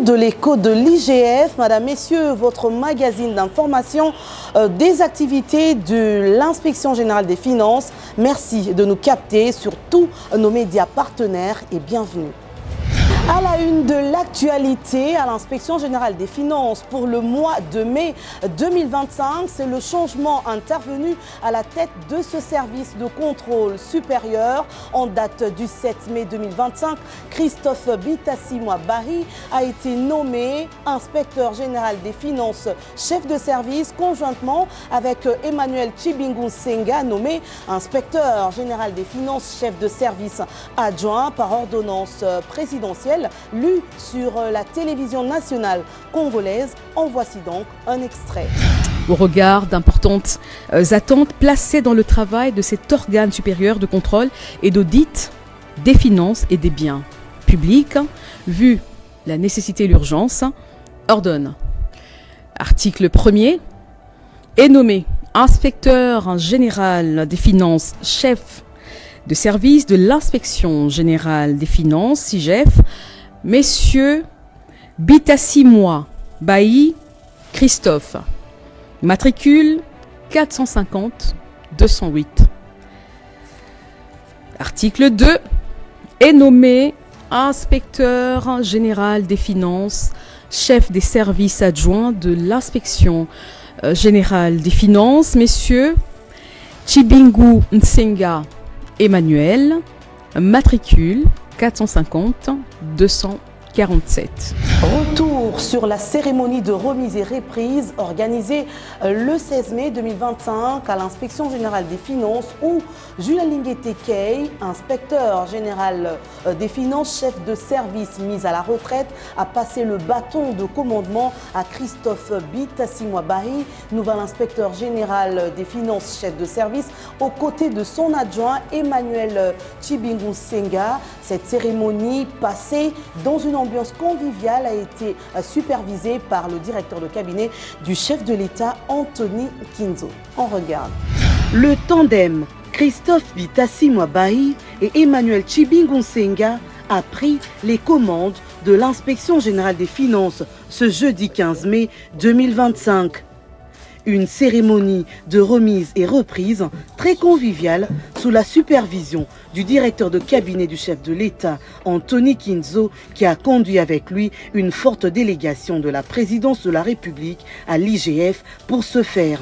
jour de l'écho de l'IGF. Madame, Messieurs, votre magazine d'information des activités de l'Inspection Générale des Finances. Merci de nous capter sur tous nos médias partenaires et bienvenue. À la une de l'actualité, à l'Inspection Générale des Finances pour le mois de mai 2025, c'est le changement intervenu à la tête de ce service de contrôle supérieur. En date du 7 mai 2025, Christophe Bitassi-Mouabahi a été nommé inspecteur général des finances, chef de service, conjointement avec Emmanuel Tchibingou Nsenga, nommé inspecteur général des finances, chef de service adjoint par ordonnance présidentielle, lu sur la télévision nationale congolaise. En voici donc un extrait. Au regard d'importantes attentes placées dans le travail de cet organe supérieur de contrôle et d'audit des finances et des biens publics, vu la nécessité et l'urgence, ordonne. Article 1er, est nommé inspecteur général des finances, chef de service de l'inspection générale des finances, SIGEF, messieurs Bitassi-Mouabahi Christophe, matricule 450-208. Article 2, est nommé inspecteur général des finances, chef des services adjoints de l'inspection générale des finances, messieurs Tchibingou Nsenga Emmanuel, matricule 450-247. Retour sur la cérémonie de remise et reprise organisée le 16 mai 2025 à l'Inspection Générale des Finances où Jules Linguet-Tekei, inspecteur général des finances, chef de service mis à la retraite, a passé le bâton de commandement à Christophe Bitassi-Mouabahi, nouvel inspecteur général des finances, chef de service, aux côtés de son adjoint Emmanuel Tchibingou Nsenga. Cette cérémonie passée dans une ambiance conviviale a été supervisée par le directeur de cabinet du chef de l'État, Anthony Kinzo. On regarde. Le tandem Christophe Bitassi-Mouabahi et Emmanuel Tchibingou Nsenga a pris les commandes de l'Inspection Générale des Finances ce jeudi 15 mai 2025. Une cérémonie de remise et reprise très conviviale sous la supervision du directeur de cabinet du chef de l'État, Anthony Kinzo, qui a conduit avec lui une forte délégation de la présidence de la République à l'IGF pour ce faire.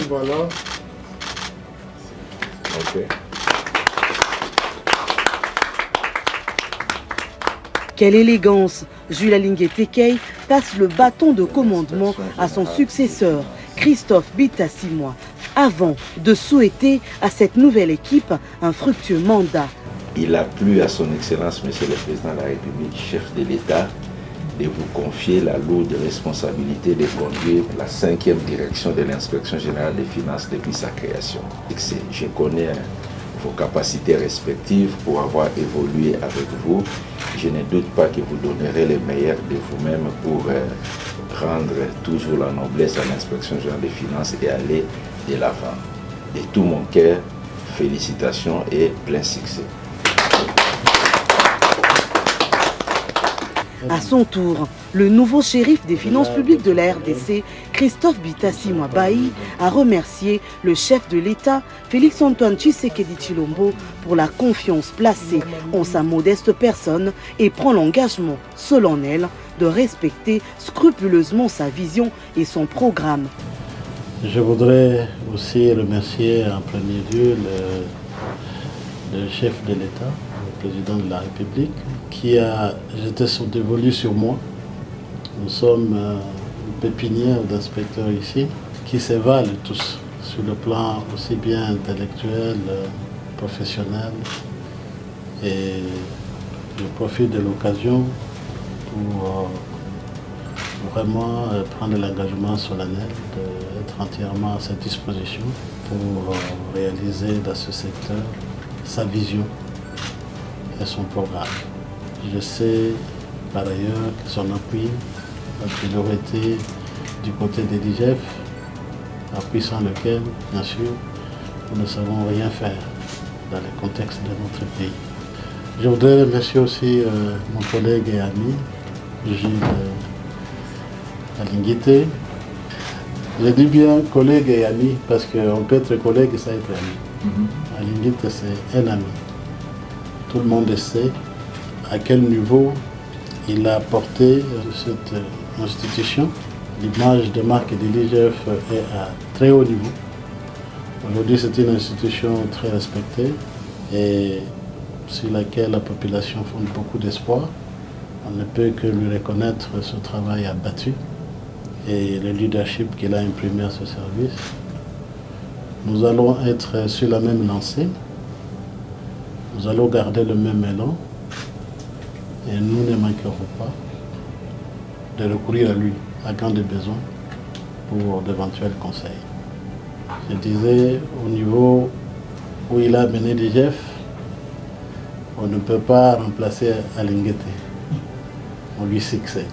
Voilà. Okay. Quelle élégance! Jules Linguet-Tekei passe le bâton de commandement à son successeur, Christophe Bitassi-Mouabahi, avant de souhaiter à cette nouvelle équipe un fructueux mandat. Il a plu à son Excellence, Monsieur le Président de la République, chef de l'État, de vous confier la lourde responsabilité de conduire la 5e direction de l'Inspection Générale des Finances depuis sa création. Je connais vos capacités respectives pour avoir évolué avec vous. Je ne doute pas que vous donnerez le meilleur de vous-même pour rendre toujours la noblesse à l'Inspection Générale des Finances et aller de l'avant. De tout mon cœur, félicitations et plein succès. À son tour, le nouveau shérif des finances publiques de la RDC, Christophe Bitassi-Mouabahi, a remercié le chef de l'État, Félix-Antoine Tshisekedi Tshilombo, pour la confiance placée en sa modeste personne et prend l'engagement solennel de respecter scrupuleusement sa vision et son programme. Je voudrais aussi remercier en premier lieu le chef de l'État, le président de la République, qui a jeté son dévolu sur moi. Nous sommes une pépinière d'inspecteurs ici qui se valent tous sur le plan aussi bien intellectuel, professionnel. Et je profite de l'occasion pour vraiment prendre l'engagement solennel d'être entièrement à sa disposition pour réaliser dans ce secteur sa vision et son programme. Je sais par ailleurs que son appui a toujours été du côté de l'IGF, appui sans lequel, bien sûr, nous ne savons rien faire dans le contexte de notre pays. Je voudrais remercier aussi mon collègue et ami, Gilles Alinguité. Je dis bien collègue et ami parce qu'on peut être collègue et ça être ami. Alinguité, c'est un ami. Tout le monde sait à quel niveau il a porté cette institution. L'image de marque de l'IGF est à très haut niveau. Aujourd'hui, c'est une institution très respectée et sur laquelle la population fonde beaucoup d'espoir. On ne peut que lui reconnaître ce travail abattu et le leadership qu'il a imprimé à ce service. Nous allons être sur la même lancée. Nous allons garder le même élan et nous ne manquerons pas de recourir à lui à quand de besoin pour d'éventuels conseils. Je disais, au niveau où il a mené l'IGF, on ne peut pas remplacer Alinguité. On lui succède.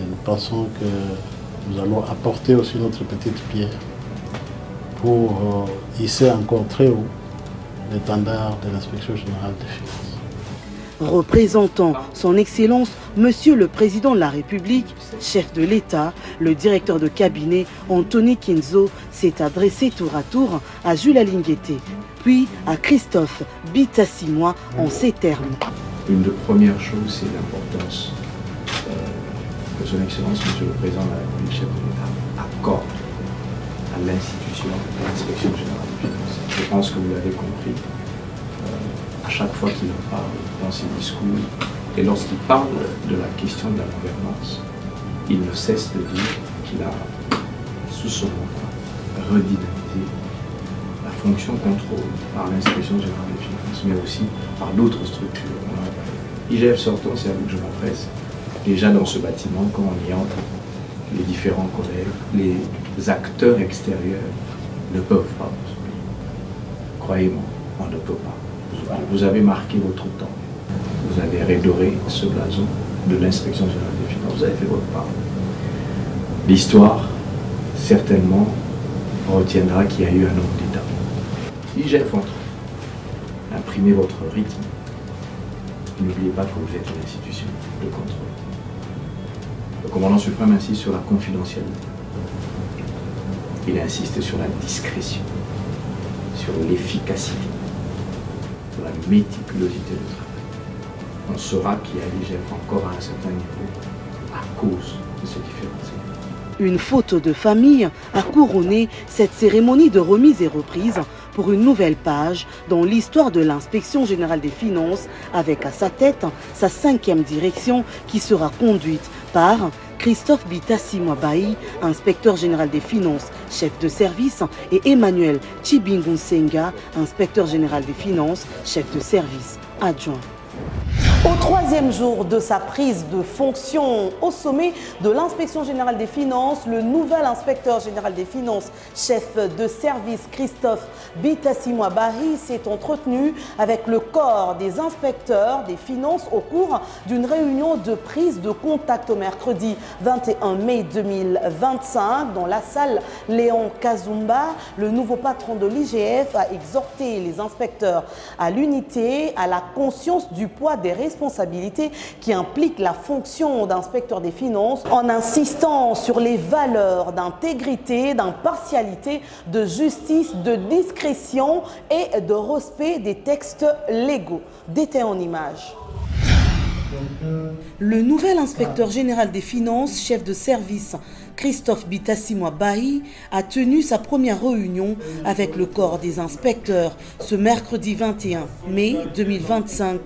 Et nous pensons que nous allons apporter aussi notre petite pierre pour hisser encore très haut l'étendard de l'Inspection générale des finances. Représentant son Excellence, Monsieur le Président de la République, chef de l'État, le directeur de cabinet Anthony Kinzo s'est adressé tour à tour à Jules Alinguité, puis à Christophe Bitassimwa en ces termes. Une des premières choses, c'est l'importance que son Excellence, Monsieur le Président de la République, chef de l'État, accorde à l'institution de l'Inspection générale des finances. Je pense que vous l'avez compris. À chaque fois qu'il en parle dans ses discours et lorsqu'il parle de la question de la gouvernance, il ne cesse de dire qu'il a, sous son mandat, redynamisé la fonction contrôle par l'Inspection générale des finances, mais aussi par d'autres structures. IGF sortant, c'est à vous que je m'adresse. Déjà dans ce bâtiment, quand on y entre, les différents collègues, les acteurs extérieurs ne peuvent pas nous oublier. Croyez-moi, on ne peut pas. Vous avez marqué votre temps. Vous avez redoré ce blason de l'Inspection générale des finances. Vous avez fait votre part. L'histoire, certainement, retiendra qu'il y a eu un homme d'État. IGF entre. Imprimez votre rythme. N'oubliez pas que vous êtes une institution de contrôle. Le commandant suprême insiste sur la confidentialité. Il insiste sur la discrétion, sur l'efficacité, sur la méticulosité du travail. On saura qu'il y a l'IGF encore à un certain niveau à cause de ce différentiel. Une photo de famille a couronné cette cérémonie de remise et reprise pour une nouvelle page dans l'histoire de l'Inspection générale des finances, avec à sa tête sa 5e direction qui sera conduite par Christophe Bitassimwa Bahi, inspecteur général des finances, chef de service, et Emmanuel Tshibingu-Nsenga, inspecteur général des finances, chef de service adjoint. Au 3e jour de sa prise de fonction au sommet de l'Inspection générale des finances, le nouvel inspecteur général des finances, chef de service Christophe Bitassimwa Bahi, s'est entretenu avec le corps des inspecteurs des finances au cours d'une réunion de prise de contact au mercredi 21 mai 2025 dans la salle Léon Kazumba. Le nouveau patron de l'IGF a exhorté les inspecteurs à l'unité, à la conscience du poids des responsabilités qui impliquent la fonction d'inspecteur des finances, en insistant sur les valeurs d'intégrité, d'impartialité, de justice, de discrétion et de respect des textes légaux. Détail en images. Le nouvel inspecteur général des finances, chef de service Christophe Bitassimwa Bahi, a tenu sa première réunion avec le corps des inspecteurs ce mercredi 21 mai 2025.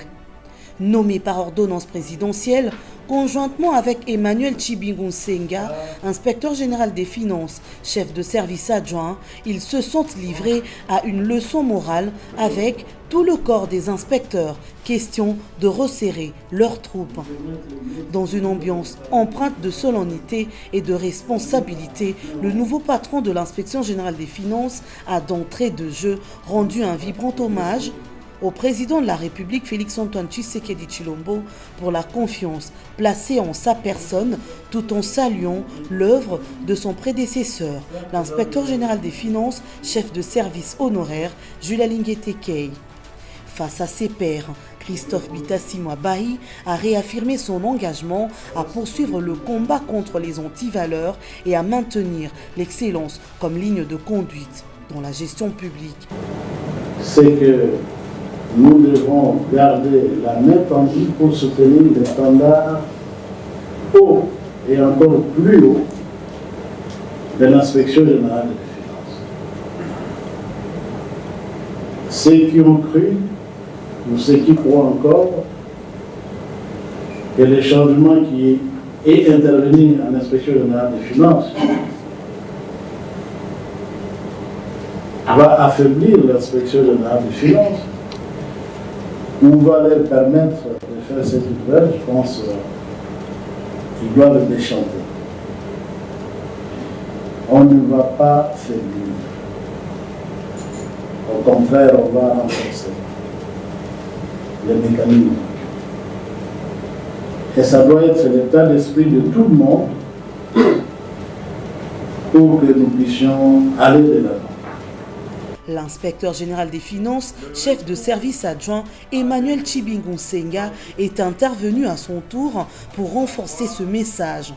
Nommé par ordonnance présidentielle, conjointement avec Emmanuel Tshibingu-Nsenga, inspecteur général des finances, chef de service adjoint, ils se sont livrés à une leçon morale avec tout le corps des inspecteurs, question de resserrer leurs troupes. Dans une ambiance empreinte de solennité et de responsabilité, le nouveau patron de l'Inspection générale des finances a d'entrée de jeu rendu un vibrant hommage au président de la République Félix-Antoine Tshisekedi Tshilombo pour la confiance placée en sa personne, tout en saluant l'œuvre de son prédécesseur, l'inspecteur général des finances, chef de service honoraire, Jules Alinguité Kei. Face à ses pairs, Christophe Bitassi-Mouabahi a réaffirmé son engagement à poursuivre le combat contre les antivaleurs et à maintenir l'excellence comme ligne de conduite dans la gestion publique. C'est que nous devons garder la main tendue pour soutenir des standards hauts et encore plus hauts de l'inspection générale des finances. Ceux qui ont cru ou ceux qui croient encore que le changement qui est intervenu en inspection générale des finances va affaiblir l'inspection générale des finances ou va leur permettre de faire cet ouvrage, je pense qu'ils doivent le déchanter. On ne va pas faiblir. Au contraire, on va renforcer les mécanismes. Et ça doit être l'état d'esprit de tout le monde pour que nous puissions aller de l'avant. L'inspecteur général des finances, chef de service adjoint Emmanuel Tshibingu Nsenga est intervenu à son tour pour renforcer ce message,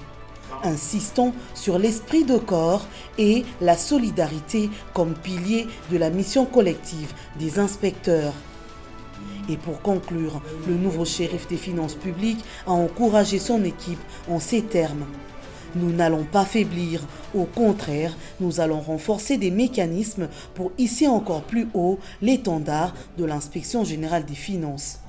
insistant sur l'esprit de corps et la solidarité comme pilier de la mission collective des inspecteurs. Et pour conclure, le nouveau shérif des finances publiques a encouragé son équipe en ces termes. Nous n'allons pas faiblir, au contraire, nous allons renforcer des mécanismes pour hisser encore plus haut l'étendard de l'inspection générale des finances.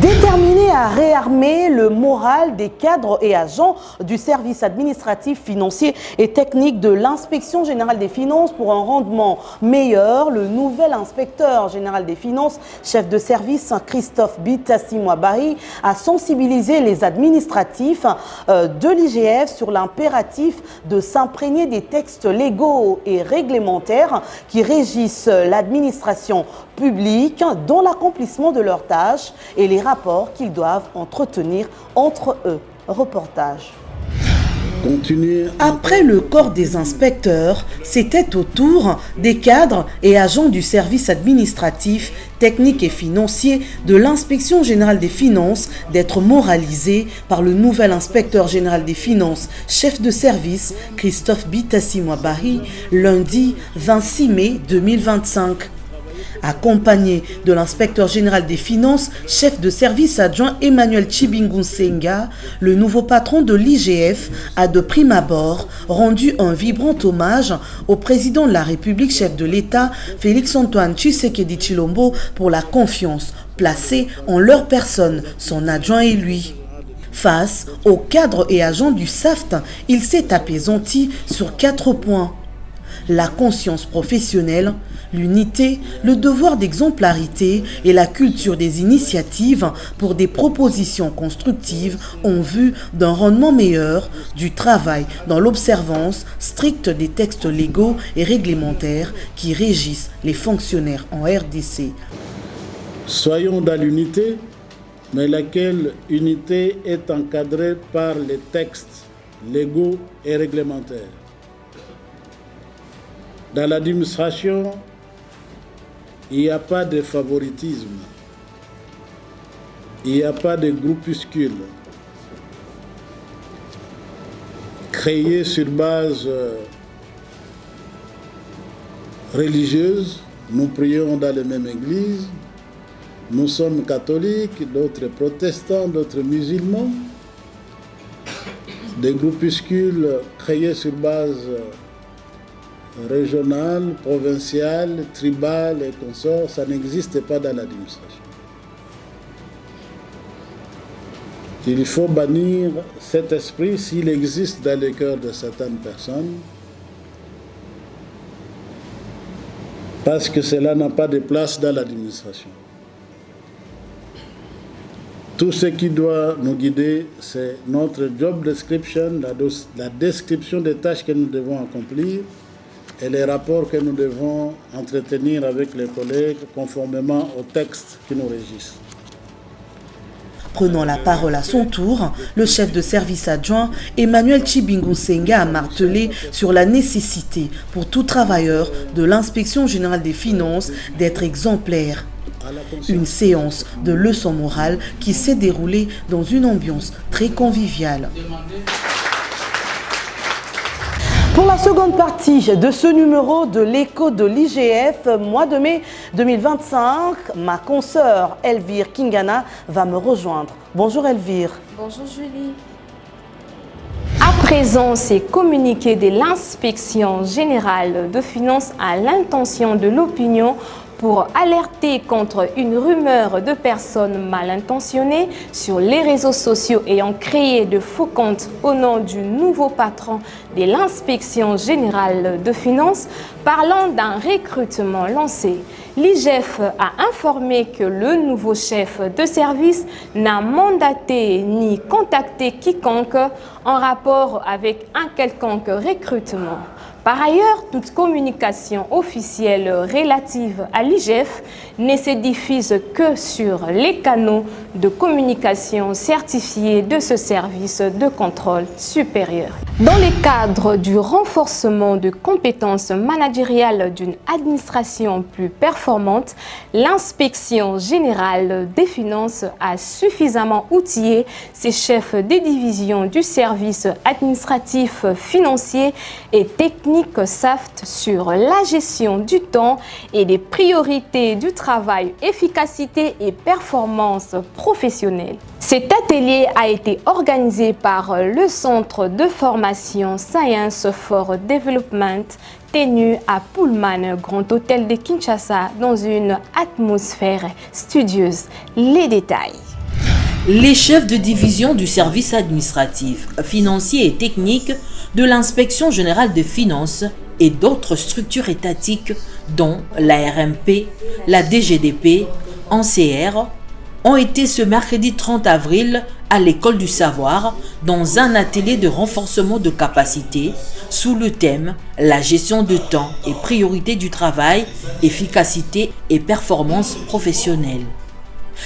Déterminé à réarmer le moral des cadres et agents du service administratif, financier et technique de l'inspection générale des finances pour un rendement meilleur, le nouvel inspecteur général des finances, chef de service Christophe Bitassi-Mouabahi, a sensibilisé les administratifs de l'IGF sur l'impératif de s'imprégner des textes légaux et réglementaires qui régissent l'administration publique dans l'accomplissement de leurs tâches et les rapports qu'ils doivent entretenir entre eux. Reportage. Après le corps des inspecteurs, c'était au tour des cadres et agents du service administratif, technique et financier de l'inspection générale des finances d'être moralisés par le nouvel inspecteur général des finances, chef de service Christophe Bitassi-Mouabahi, lundi 26 mai 2025. Accompagné de l'inspecteur général des finances, chef de service adjoint Emmanuel Tshibingu Nsenga, le nouveau patron de l'IGF a de prime abord rendu un vibrant hommage au président de la République, chef de l'État, Félix-Antoine Tshisekedi Tshilombo, pour la confiance placée en leur personne, son adjoint et lui. Face aux cadres et agents du SAFT, il s'est apaisanti sur 4 points. La conscience professionnelle, l'unité, le devoir d'exemplarité et la culture des initiatives pour des propositions constructives en vue d'un rendement meilleur du travail dans l'observance stricte des textes légaux et réglementaires qui régissent les fonctionnaires en RDC. Soyons dans l'unité, mais laquelle unité est encadrée par les textes légaux et réglementaires. Dans l'administration, il n'y a pas de favoritisme, il n'y a pas de groupuscule créé sur base religieuse. Nous prions dans les mêmes églises, nous sommes catholiques, d'autres protestants, d'autres musulmans. Des groupuscules créés sur base régionale, provinciale, tribale et consorts, ça n'existe pas dans l'administration. Il faut bannir cet esprit s'il existe dans le cœur de certaines personnes, parce que cela n'a pas de place dans l'administration. Tout ce qui doit nous guider, c'est notre job description, la description des tâches que nous devons accomplir, et les rapports que nous devons entretenir avec les collègues conformément aux textes qui nous régissent. Prenant la parole à son tour, le chef de service adjoint Emmanuel Tshibingu Nsenga a martelé sur la nécessité pour tout travailleur de l'inspection générale des finances d'être exemplaire. Une séance de leçons morales qui s'est déroulée dans une ambiance très conviviale. Pour la seconde partie de ce numéro de l'écho de l'IGF, mois de mai 2025, ma consoeur Elvire Kingana va me rejoindre. Bonjour Elvire. Bonjour Julie. À présent, c'est communiqué de l'inspection générale de finances à l'intention de l'opinion pour alerter contre une rumeur de personnes mal intentionnées sur les réseaux sociaux ayant créé de faux comptes au nom du nouveau patron de l'inspection générale de finances parlant d'un recrutement lancé. L'IGF a informé que le nouveau chef de service n'a mandaté ni contacté quiconque en rapport avec un quelconque recrutement. Par ailleurs, toute communication officielle relative à l'IGF ne se diffuse que sur les canaux de communication certifiés de ce service de contrôle supérieur. Dans le cadre du renforcement de compétences managériales d'une administration plus performante, l'inspection générale des finances a suffisamment outillé ses chefs de division du service administratif, financier et technique SAFT sur la gestion du temps et des priorités du travail, efficacité et performance professionnelle. Cet atelier a été organisé par le Centre de formation Science for Development tenu à Pullman, Grand Hôtel de Kinshasa, dans une atmosphère studieuse. Les détails. Les chefs de division du service administratif, financier et technique de l'Inspection générale des finances et d'autres structures étatiques dont la RMP, la DGDP, ANCR, ont été ce mercredi 30 avril à l'École du Savoir dans un atelier de renforcement de capacité sous le thème « La gestion de temps et priorité du travail, efficacité et performance professionnelle ».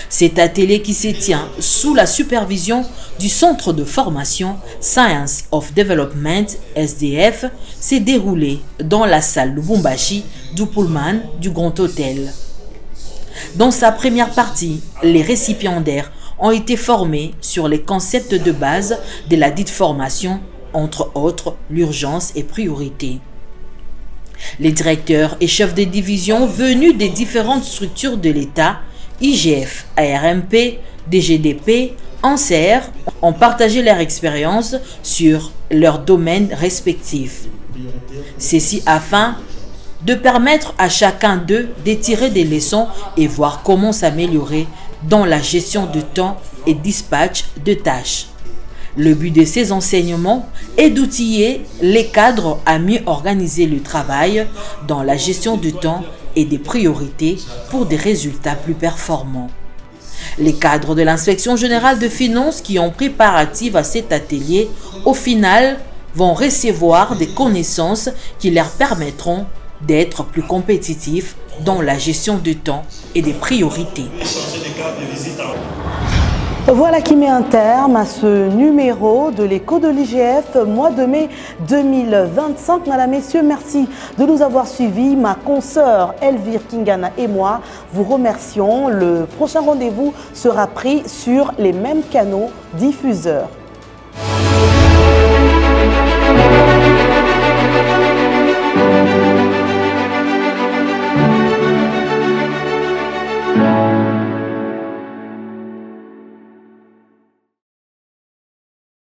Cet atelier qui se tient sous la supervision du Centre de formation Science of Development SDF s'est déroulé dans la salle Lubumbashi du Pullman du Grand Hôtel. Dans sa première partie, les récipiendaires ont été formés sur les concepts de base de la dite formation, entre autres l'urgence et priorité. Les directeurs et chefs de division venus des différentes structures de l'État, IGF, ARMP, DGDP, ANCR, ont partagé leur expérience sur leurs domaines respectifs. Ceci afin de permettre à chacun d'eux de tirer des leçons et voir comment s'améliorer dans la gestion de temps et dispatch de tâches. Le but de ces enseignements est d'outiller les cadres à mieux organiser le travail dans la gestion du temps et des priorités pour des résultats plus performants. Les cadres de l'Inspection générale de finances qui ont pris part active à cet atelier, au final, vont recevoir des connaissances qui leur permettront d'être plus compétitifs dans la gestion du temps et des priorités. Voilà qui met un terme à ce numéro de l'écho de l'IGF, mois de mai 2025. Mesdames, Messieurs, merci de nous avoir suivis. Ma consoeur Elvire Kingana et moi vous remercions. Le prochain rendez-vous sera pris sur les mêmes canaux diffuseurs.